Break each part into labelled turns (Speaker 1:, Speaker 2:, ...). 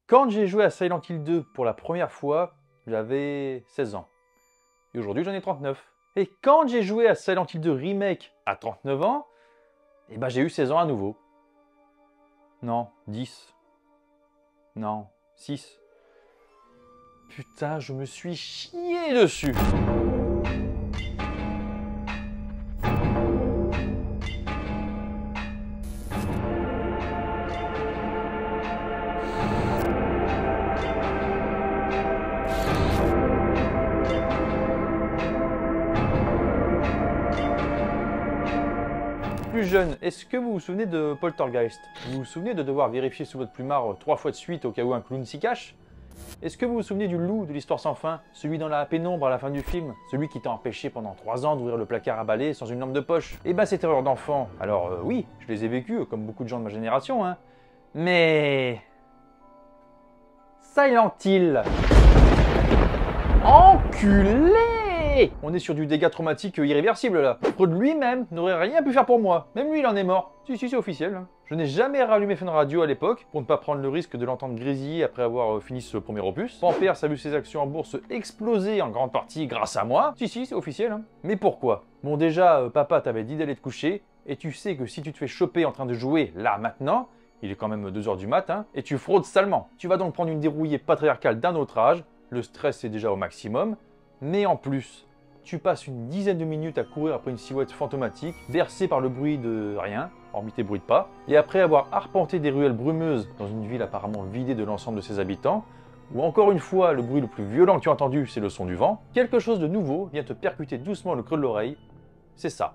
Speaker 1: Quand j'ai joué à Silent Hill 2 pour la première fois, j'avais 16 ans. Et aujourd'hui, j'en ai 39. Et quand j'ai joué à Silent Hill 2 Remake à 39 ans, eh ben j'ai eu 16 ans à nouveau. Non, 10. Non, 6. Putain, je me suis chié dessus. Plus jeune, est-ce que vous vous souvenez de Poltergeist? Vous vous souvenez de devoir vérifier sous votre plumard 3 fois de suite au cas où un clown s'y cache? Est-ce que vous vous souvenez du loup de l'histoire sans fin? Celui dans la pénombre à la fin du film? Celui qui t'a empêché pendant 3 ans d'ouvrir le placard à balai sans une lampe de poche? Eh ben cette erreur d'enfant, alors oui, je les ai vécues comme beaucoup de gens de ma génération, hein. Mais... Silent Hill! Enculé! On est sur du dégât traumatique irréversible là. Freud lui-même n'aurait rien pu faire pour moi. Même lui il en est mort. Si, c'est officiel. Hein. Je n'ai jamais rallumé Fun Radio à l'époque pour ne pas prendre le risque de l'entendre grésiller après avoir fini ce premier opus. Pampers a vu ses actions en bourse exploser en grande partie grâce à moi. Si, c'est officiel. Hein. Mais pourquoi? Bon déjà, papa t'avait dit d'aller te coucher et tu sais que si tu te fais choper en train de jouer là maintenant, il est quand même 2 h du matin, et tu fraudes salement. Tu vas donc prendre une dérouillée patriarcale d'un autre âge, le stress est déjà au maximum, mais en plus, tu passes une dizaine de minutes à courir après une silhouette fantomatique, bercée par le bruit de rien, hormis tes bruits de pas, et après avoir arpenté des ruelles brumeuses dans une ville apparemment vidée de l'ensemble de ses habitants, où encore une fois, le bruit le plus violent que tu as entendu, c'est le son du vent, quelque chose de nouveau vient te percuter doucement le creux de l'oreille, c'est ça.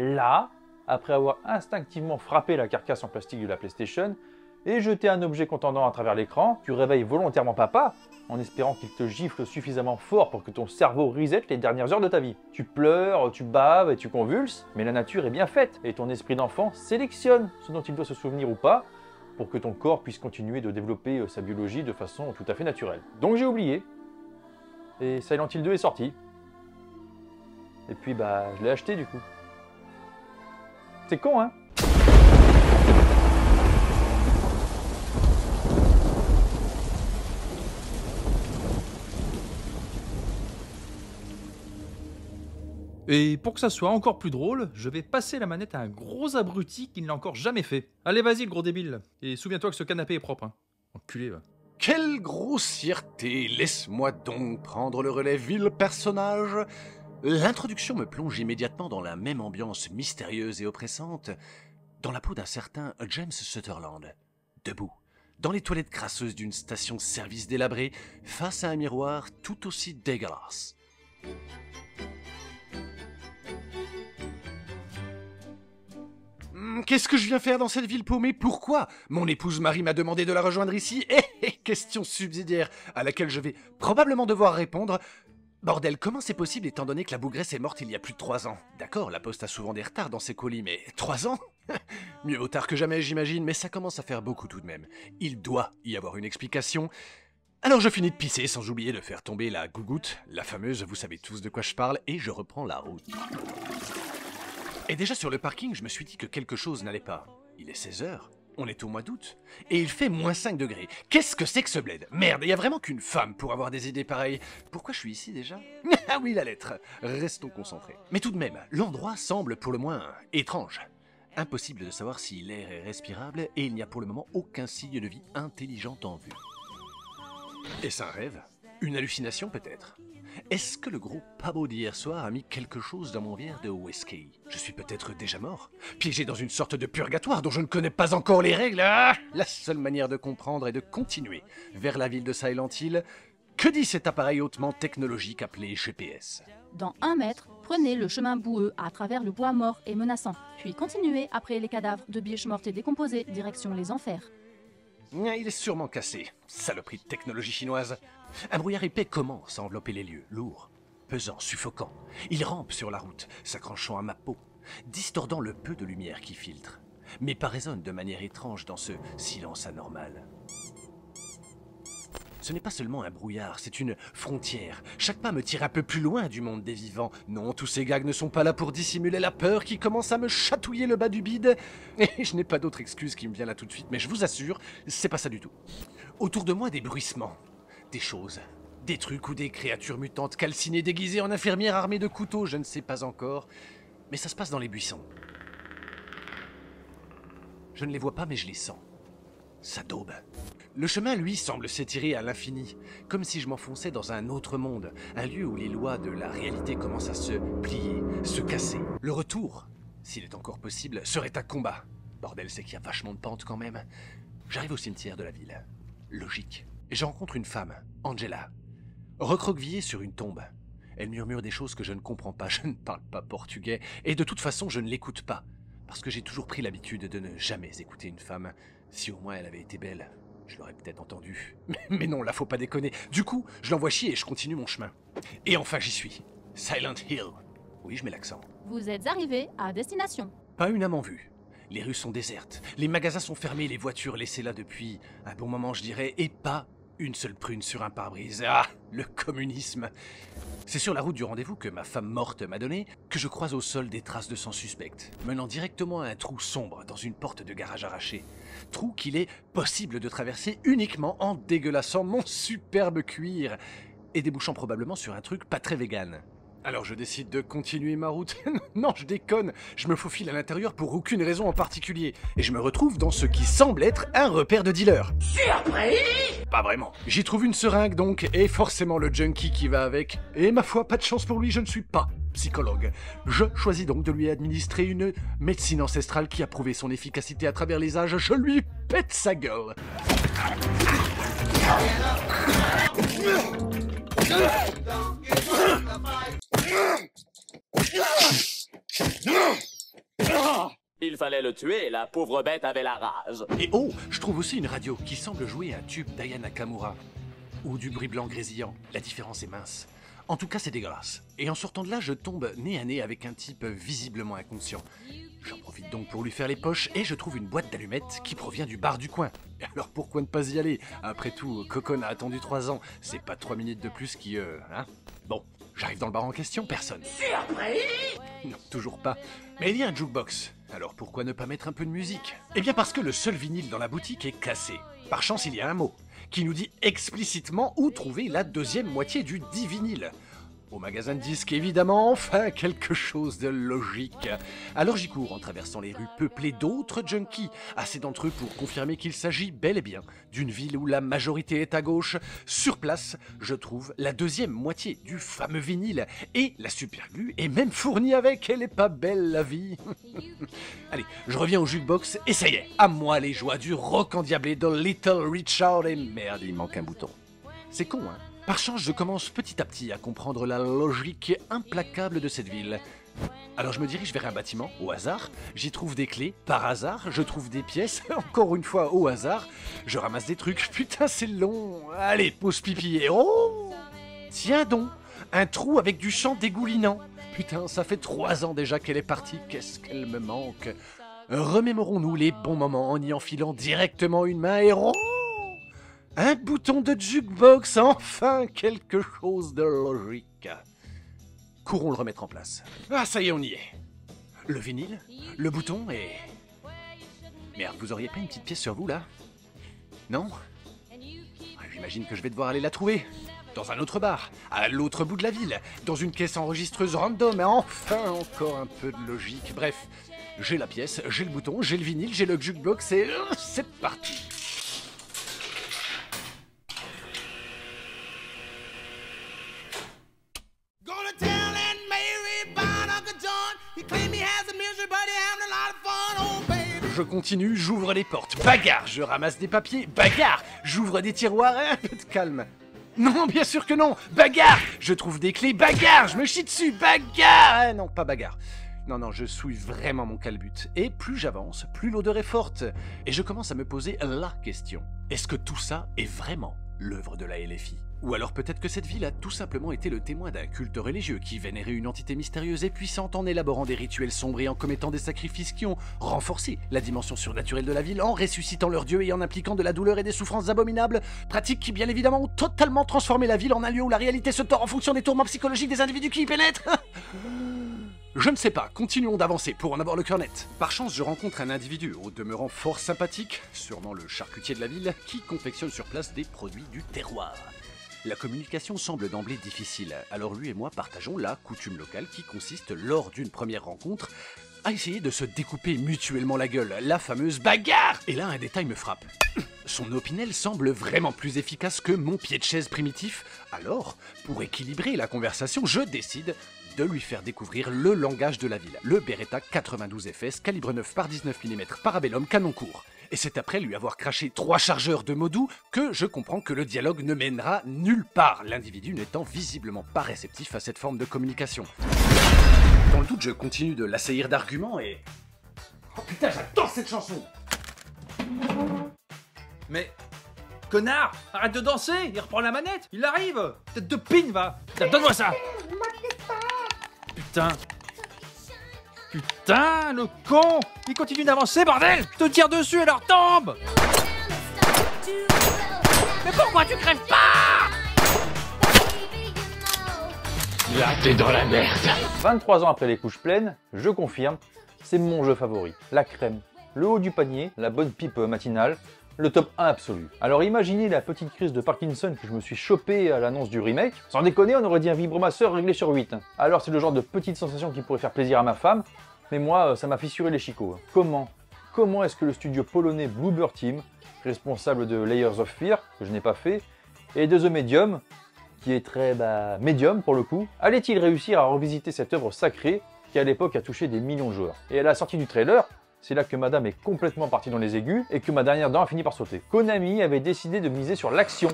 Speaker 1: Là, après avoir instinctivement frappé la carcasse en plastique de la PlayStation et jeté un objet contendant à travers l'écran, tu réveilles volontairement papa en espérant qu'il te gifle suffisamment fort pour que ton cerveau reset les dernières heures de ta vie. Tu pleures, tu baves et tu convulses, mais la nature est bien faite et ton esprit d'enfant sélectionne ce dont il doit se souvenir ou pas pour que ton corps puisse continuer de développer sa biologie de façon tout à fait naturelle. Donc j'ai oublié, et Silent Hill 2 est sorti. Et puis bah je l'ai acheté du coup. C'est con, hein?
Speaker 2: Et pour que ça soit encore plus drôle, je vais passer la manette à un gros abruti qui ne l'a encore jamais fait. Allez, vas-y, le gros débile. Et souviens-toi que ce canapé est propre, hein. Enculé, va.
Speaker 3: Quelle grossièreté! Laisse-moi donc prendre le relais, vil personnage. L'introduction me plonge immédiatement dans la même ambiance mystérieuse et oppressante, dans la peau d'un certain James Sutherland, debout, dans les toilettes crasseuses d'une station-service délabrée, face à un miroir tout aussi dégueulasse. Qu'est-ce que je viens faire dans cette ville paumée? Pourquoi? Mon épouse Marie m'a demandé de la rejoindre ici. Question subsidiaire à laquelle je vais probablement devoir répondre. Bordel, comment c'est possible étant donné que la bougresse est morte il y a plus de 3 ans? D'accord, la poste a souvent des retards dans ses colis, mais 3 ans? Mieux vaut tard que jamais, j'imagine, mais ça commence à faire beaucoup tout de même. Il doit y avoir une explication. Alors je finis de pisser sans oublier de faire tomber la gougoute, la fameuse, vous savez tous de quoi je parle, et je reprends la route. Et déjà sur le parking, je me suis dit que quelque chose n'allait pas. Il est 16 h. On est au mois d'août, et il fait moins 5 degrés. Qu'est-ce que c'est que ce bled? Merde, il y a vraiment qu'une femme pour avoir des idées pareilles. Pourquoi je suis ici déjà? Ah oui, la lettre. Restons concentrés. Mais tout de même, l'endroit semble pour le moins étrange. Impossible de savoir si l'air est respirable, et il n'y a pour le moment aucun signe de vie intelligente en vue. Est-ce un rêve? Une hallucination peut-être? Est-ce que le gros pabo d'hier soir a mis quelque chose dans mon verre de whisky? Je suis peut-être déjà mort, piégé dans une sorte de purgatoire dont je ne connais pas encore les règles. Ah, la seule manière de comprendre est de continuer vers la ville de Silent Hill. Que dit cet appareil hautement technologique appelé GPS?
Speaker 4: Dans 1 mètre, prenez le chemin boueux à travers le bois mort et menaçant, puis continuez après les cadavres de biches mortes et décomposées, direction les enfers.
Speaker 3: Il est sûrement cassé, saloperie de technologie chinoise. Un brouillard épais commence à envelopper les lieux, lourd. pesant, suffocant. Il rampe sur la route, s'accrochant à ma peau, distordant le peu de lumière qui filtre, mais pas résonne de manière étrange dans ce silence anormal. Ce n'est pas seulement un brouillard, c'est une frontière. Chaque pas me tire un peu plus loin du monde des vivants. Non, tous ces gags ne sont pas là pour dissimuler la peur qui commence à me chatouiller le bas du bide. Et je n'ai pas d'autre excuse qui me vient là tout de suite, mais je vous assure, c'est pas ça du tout. Autour de moi, des bruissements, des choses, des trucs ou des créatures mutantes calcinées déguisées en infirmières armées de couteaux, je ne sais pas encore. Mais ça se passe dans les buissons. Je ne les vois pas, mais je les sens. Ça daube. Le chemin, lui, semble s'étirer à l'infini, comme si je m'enfonçais dans un autre monde, un lieu où les lois de la réalité commencent à se plier, se casser. Le retour, s'il est encore possible, serait un combat. Bordel, c'est qu'il y a vachement de pente quand même. J'arrive au cimetière de la ville. Logique. Et je rencontre une femme, Angela, recroquevillée sur une tombe. Elle murmure des choses que je ne comprends pas, je ne parle pas portugais, et de toute façon, je ne l'écoute pas, parce que j'ai toujours pris l'habitude de ne jamais écouter une femme. Si au moins elle avait été belle, je l'aurais peut-être entendu. Mais non, là, faut pas déconner. Du coup, je l'envoie chier et je continue mon chemin. Et enfin, j'y suis. Silent Hill. Oui, je mets l'accent.
Speaker 4: Vous êtes arrivé à destination.
Speaker 3: Pas une âme en vue. Les rues sont désertes, les magasins sont fermés, les voitures laissées là depuis un bon moment, je dirais, et pas une seule prune sur un pare-brise. Ah, le communisme. C'est sur la route du rendez-vous que ma femme morte m'a donné que je croise au sol des traces de sang suspectes, menant directement à un trou sombre dans une porte de garage arrachée. Trou qu'il est possible de traverser uniquement en dégueulassant mon superbe cuir et débouchant probablement sur un truc pas très vegan. Alors je décide de continuer ma route. Non, je déconne. Je me faufile à l'intérieur pour aucune raison en particulier. Et je me retrouve dans ce qui semble être un repère de dealer. Surprise! Pas vraiment. J'y trouve une seringue donc, et forcément le junkie qui va avec. Et ma foi, pas de chance pour lui, je ne suis pas psychologue. Je choisis donc de lui administrer une médecine ancestrale qui a prouvé son efficacité à travers les âges. Je lui pète sa gueule.
Speaker 5: Il fallait le tuer, la pauvre bête avait la rage.
Speaker 3: Et oh, je trouve aussi une radio qui semble jouer un tube d'Aya Nakamura. Ou du bruit blanc grésillant. La différence est mince. En tout cas, c'est dégueulasse. Et en sortant de là, je tombe nez à nez avec un type visiblement inconscient. J'en profite donc pour lui faire les poches et je trouve une boîte d'allumettes qui provient du bar du coin. Et alors pourquoi ne pas y aller? Après tout, Cocon a attendu 3 ans. C'est pas 3 minutes de plus qui... hein? Bon, j'arrive dans le bar en question, personne. Surprise! Non, toujours pas. Mais il y a un jukebox. Alors pourquoi ne pas mettre un peu de musique? Eh bien parce que le seul vinyle dans la boutique est cassé. Par chance, il y a un mot qui nous dit explicitement où trouver la deuxième moitié du dit vinyle. Au magasin de disques, évidemment, enfin quelque chose de logique. Alors j'y cours en traversant les rues peuplées d'autres junkies, assez d'entre eux pour confirmer qu'il s'agit bel et bien d'une ville où la majorité est à gauche. Sur place, je trouve la deuxième moitié du fameux vinyle, et la superglue est même fournie avec, elle est pas belle la vie. Allez, je reviens au jukebox, et ça y est, à moi les joies du rock endiablé de Little Richard, et merde, il manque un bouton. C'est con, hein? Par chance, je commence petit à petit à comprendre la logique implacable de cette ville. Alors je me dirige vers un bâtiment, au hasard, j'y trouve des clés, par hasard, je trouve des pièces, encore une fois au hasard, je ramasse des trucs, putain c'est long, allez, pause pipi et oh! Tiens donc, un trou avec du sang dégoulinant. Putain, ça fait 3 ans déjà qu'elle est partie, qu'est-ce qu'elle me manque. Remémorons-nous les bons moments en y enfilant directement une main et oh! Un bouton de jukebox, enfin quelque chose de logique. Courons le remettre en place. Ah, ça y est, on y est. Le vinyle, le bouton et... Merde, vous auriez pas une petite pièce sur vous, là? Non? J'imagine que je vais devoir aller la trouver. Dans un autre bar, à l'autre bout de la ville, dans une caisse enregistreuse random, et enfin encore un peu de logique. Bref, j'ai la pièce, j'ai le bouton, j'ai le vinyle, j'ai le jukebox et... c'est parti. Je continue, j'ouvre les portes, bagarre, je ramasse des papiers, bagarre, j'ouvre des tiroirs, un peu de calme. Non, bien sûr que non, bagarre, je trouve des clés, bagarre, je me chie dessus, bagarre. Non, pas bagarre. Non, je souille vraiment mon calbut. Et plus j'avance, plus l'odeur est forte. Et je commence à me poser la question. Est-ce que tout ça est vraiment l'œuvre de la LFI. Ou alors peut-être que cette ville a tout simplement été le témoin d'un culte religieux qui vénérait une entité mystérieuse et puissante en élaborant des rituels sombres et en commettant des sacrifices qui ont renforcé la dimension surnaturelle de la ville, en ressuscitant leurs dieux et en impliquant de la douleur et des souffrances abominables, pratiques qui bien évidemment ont totalement transformé la ville en un lieu où la réalité se tord en fonction des tourments psychologiques des individus qui y pénètrent. Je ne sais pas, continuons d'avancer pour en avoir le cœur net. Par chance, je rencontre un individu, au demeurant fort sympathique, sûrement le charcutier de la ville, qui confectionne sur place des produits du terroir. La communication semble d'emblée difficile, alors lui et moi partageons la coutume locale qui consiste, lors d'une première rencontre, à essayer de se découper mutuellement la gueule, la fameuse bagarre. Et là, un détail me frappe. Son opinel semble vraiment plus efficace que mon pied de chaise primitif, alors, pour équilibrer la conversation, je décide de lui faire découvrir le langage de la ville, le Beretta 92 FS, calibre 9 par 19 mm, parabellum, canon court. Et c'est après lui avoir craché 3 chargeurs de mots doux que je comprends que le dialogue ne mènera nulle part, l'individu n'étant visiblement pas réceptif à cette forme de communication. Dans le doute, je continue de l'assaillir d'arguments et... Oh putain, j'adore cette chanson!
Speaker 2: Mais... Connard, arrête de danser, il reprend la manette, il arrive. Tête de pine, va. Donne-moi ça. Putain. Putain, le con. Il continue d'avancer, bordel. Je te tire dessus, alors tombe. Mais pourquoi tu crèves pas?
Speaker 5: Là, t'es dans la merde.
Speaker 1: 23 ans après les couches pleines, je confirme, c'est mon jeu favori. La crème, le haut du panier, la bonne pipe matinale, le top 1 absolu. Alors imaginez la petite crise de Parkinson que je me suis chopé à l'annonce du remake. Sans déconner, on aurait dit un vibromasseur réglé sur 8. Alors c'est le genre de petite sensation qui pourrait faire plaisir à ma femme, mais moi ça m'a fissuré les chicots. Comment est-ce que le studio polonais Bloober Team, responsable de Layers of Fear, que je n'ai pas fait, et de The Medium, qui est très médium pour le coup, allait-il réussir à revisiter cette œuvre sacrée qui à l'époque a touché des millions de joueurs? Et à la sortie du trailer, c'est là que madame est complètement partie dans les aigus et que ma dernière dent a fini par sauter. Konami avait décidé de miser sur l'action.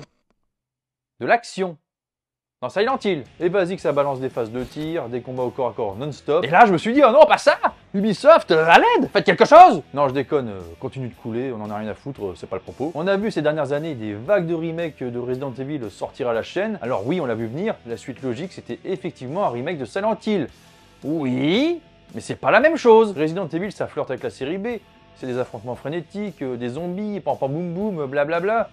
Speaker 1: De l'action. Dans Silent Hill. Et vas-y que ça balance des phases de tir, des combats au corps à corps non-stop. Et là je me suis dit, oh non, pas ça! Ubisoft, à l'aide! Faites quelque chose! Non, je déconne, continue de couler, on en a rien à foutre, c'est pas le propos. On a vu ces dernières années des vagues de remakes de Resident Evil sortir à la chaîne. Alors oui, on l'a vu venir, la suite logique c'était effectivement un remake de Silent Hill. Oui, mais c'est pas la même chose. Resident Evil, ça flirte avec la série B. C'est des affrontements frénétiques, des zombies, pam pam boum boum, blablabla.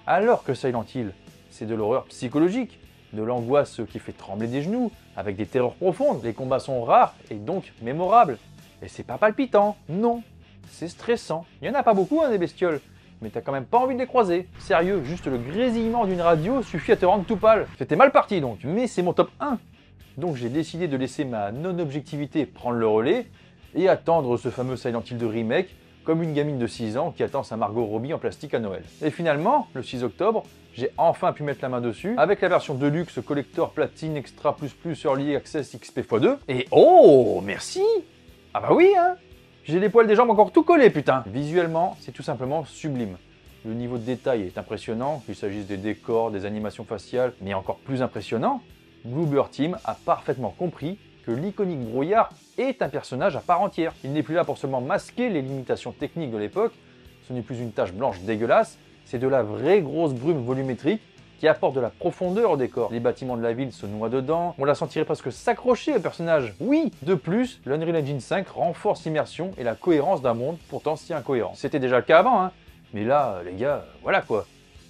Speaker 1: Alors que Silent Hill, c'est de l'horreur psychologique, de l'angoisse qui fait trembler des genoux, avec des terreurs profondes. Les combats sont rares et donc mémorables. Et c'est pas palpitant, non. C'est stressant. Il y en a pas beaucoup, hein, des bestioles. Mais t'as quand même pas envie de les croiser. Sérieux, juste le grésillement d'une radio suffit à te rendre tout pâle. C'était mal parti donc, mais c'est mon top 1. Donc j'ai décidé de laisser ma non-objectivité prendre le relais et attendre ce fameux Silent Hill de remake comme une gamine de 6 ans qui attend sa Margot Robbie en plastique à Noël. Et finalement, le 6 octobre, j'ai enfin pu mettre la main dessus avec la version Deluxe Collector Platine Extra ++ Early Access XP x2. Et oh, merci! Ah bah oui, hein! J'ai les poils des jambes encore tout collés, putain! Visuellement, c'est tout simplement sublime. Le niveau de détail est impressionnant, qu'il s'agisse des décors, des animations faciales, mais encore plus impressionnant, Bloober Team a parfaitement compris que l'iconique brouillard est un personnage à part entière. Il n'est plus là pour seulement masquer les limitations techniques de l'époque, ce n'est plus une tache blanche dégueulasse, c'est de la vraie grosse brume volumétrique qui apporte de la profondeur au décor. Les bâtiments de la ville se noient dedans, on la sentirait presque s'accrocher au personnage. Oui, de plus, l'Unreal Engine 5 renforce l'immersion et la cohérence d'un monde pourtant si incohérent. C'était déjà le cas avant, hein, mais là, les gars, voilà quoi.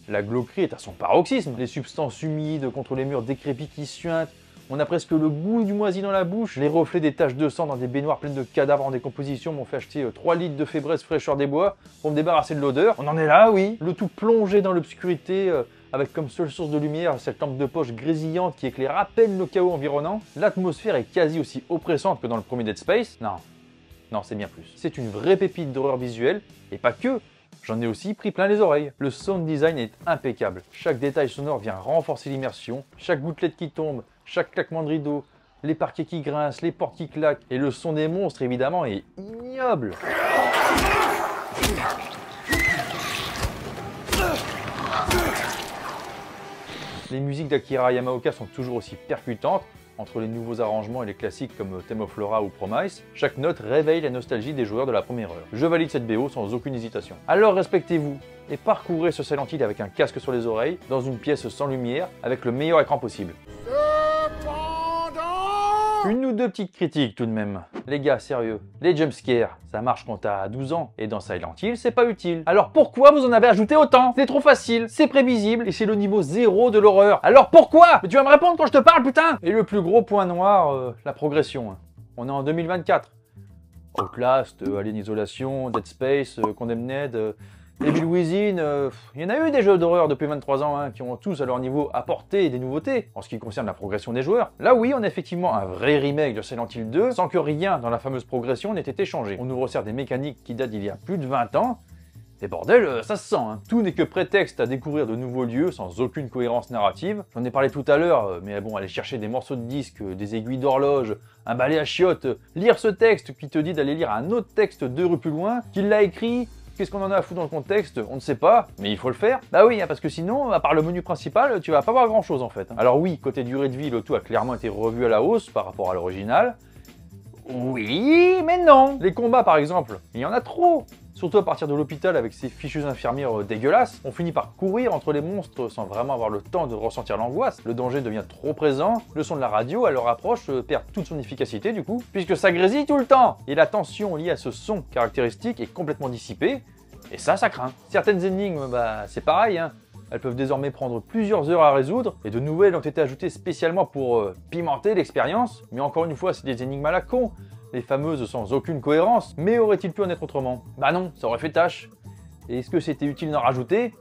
Speaker 1: La glauquerie est à son paroxysme. Les substances humides contre les murs décrépits qui suintent. On a presque le goût du moisi dans la bouche. Les reflets des taches de sang dans des baignoires pleines de cadavres en décomposition m'ont fait acheter 3 litres de fébreze fraîcheur des bois pour me débarrasser de l'odeur. On en est là, oui. Le tout plongé dans l'obscurité avec comme seule source de lumière cette lampe de poche grésillante qui éclaire à peine le chaos environnant. L'atmosphère est quasi aussi oppressante que dans le premier Dead Space. Non, c'est bien plus. C'est une vraie pépite d'horreur visuelle et pas que. J'en ai aussi pris plein les oreilles. Le sound design est impeccable. Chaque détail sonore vient renforcer l'immersion. Chaque gouttelette qui tombe, chaque claquement de rideau, les parquets qui grincent, les portes qui claquent. Et le son des monstres, évidemment, est ignoble. Les musiques d'Akira Yamaoka sont toujours aussi percutantes. Entre les nouveaux arrangements et les classiques comme Theme of Flora ou Promise, chaque note réveille la nostalgie des joueurs de la première heure. Je valide cette BO sans aucune hésitation. Alors respectez-vous et parcourez ce Silent Hill avec un casque sur les oreilles, dans une pièce sans lumière, avec le meilleur écran possible. Une ou deux petites critiques tout de même. Les gars, sérieux, les jumpscares, ça marche quand t'as 12 ans, et dans Silent Hill, c'est pas utile. Alors pourquoi vous en avez ajouté autant? C'est trop facile, c'est prévisible, et c'est le niveau 0 de l'horreur. Alors pourquoi? Mais tu vas me répondre quand je te parle, putain! Et le plus gros point noir, la progression. On est en 2024. Outlast, Alien Isolation, Dead Space, Condemned... Evil Within, il y en a eu des jeux d'horreur depuis 23 ans hein, qui ont tous à leur niveau apporté des nouveautés en ce qui concerne la progression des joueurs. Là oui, on a effectivement un vrai remake de Silent Hill 2 sans que rien dans la fameuse progression n'ait été changé. On nous resserre des mécaniques qui datent d'il y a plus de 20 ans. Et bordel, ça se sent, hein. Tout n'est que prétexte à découvrir de nouveaux lieux sans aucune cohérence narrative. J'en ai parlé tout à l'heure, mais bon, aller chercher des morceaux de disques, des aiguilles d'horloge, un balai à chiottes, lire ce texte qui te dit d'aller lire un autre texte 2 rues plus loin, qui l'a écrit. Qu'est-ce qu'on en a à foutre dans le contexte? On ne sait pas, mais il faut le faire. Bah oui, hein, parce que sinon, à part le menu principal, tu vas pas voir grand chose en fait. Alors oui, côté durée de vie, le tout a clairement été revu à la hausse par rapport à l'original. Oui, mais non. Les combats par exemple, il y en a trop. Surtout à partir de l'hôpital avec ces fichues infirmières dégueulasses, on finit par courir entre les monstres sans vraiment avoir le temps de ressentir l'angoisse. Le danger devient trop présent, le son de la radio à leur approche perd toute son efficacité du coup, puisque ça grésille tout le temps. Et la tension liée à ce son caractéristique est complètement dissipée, et ça craint. Certaines énigmes, bah c'est pareil, hein. Elles peuvent désormais prendre plusieurs heures à résoudre, et de nouvelles ont été ajoutées spécialement pour pimenter l'expérience, mais encore une fois c'est des énigmes à la con. Les fameuses sans aucune cohérence, mais aurait-il pu en être autrement? Bah non, ça aurait fait tâche. Et est-ce que c'était utile d'en rajouter?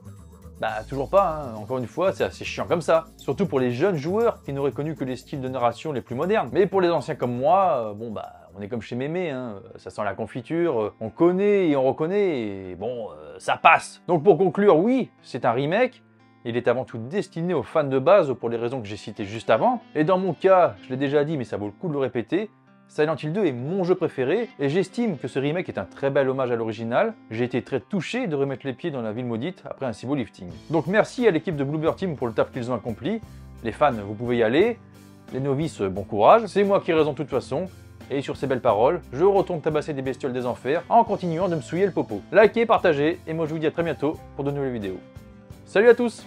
Speaker 1: Bah toujours pas, hein. Encore une fois, c'est assez chiant comme ça. Surtout pour les jeunes joueurs qui n'auraient connu que les styles de narration les plus modernes. Mais pour les anciens comme moi, bon bah, on est comme chez Mémé, hein. Ça sent la confiture, on connaît et on reconnaît, et bon, ça passe. Donc pour conclure, oui, c'est un remake. Il est avant tout destiné aux fans de base pour les raisons que j'ai citées juste avant. Et dans mon cas, je l'ai déjà dit, mais ça vaut le coup de le répéter, Silent Hill 2 est mon jeu préféré et j'estime que ce remake est un très bel hommage à l'original. J'ai été très touché de remettre les pieds dans la ville maudite après un si beau lifting. Donc merci à l'équipe de Bloober Team pour le taf qu'ils ont accompli. Les fans, vous pouvez y aller. Les novices, bon courage. C'est moi qui ai raison de toute façon. Et sur ces belles paroles, je retourne tabasser des bestioles des enfers en continuant de me souiller le popo. Likez, partagez et moi je vous dis à très bientôt pour de nouvelles vidéos. Salut à tous!